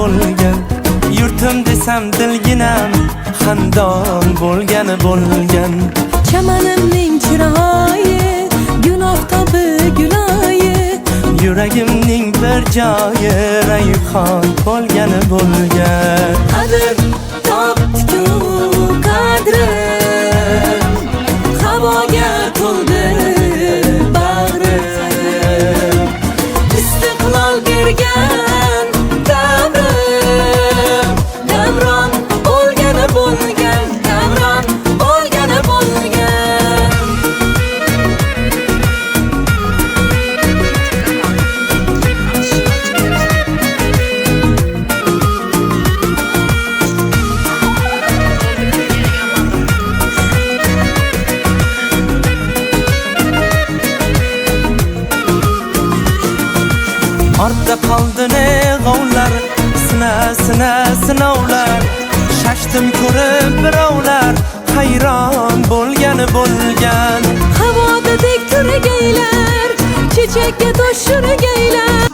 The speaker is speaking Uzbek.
bo'lgan. Yurtim desam dilginam xandon bo'lgan. Chamanimning chiroyi gunoh tobi guloyi, Yuragimning bir joyi rayhon bo'lgan. qadr topdi-ku qadrim, havoga to'ldi bag'rim. Istiqlol bergan davrim, davron bo'lgan, davron bo'lgan. Ortda qoldi ne g'ovlar, sinovlar. Shashtim ko'rib birovlar, hayron bo'lgan. Havoda tek turgaylar, chechakka tosh surgaylar.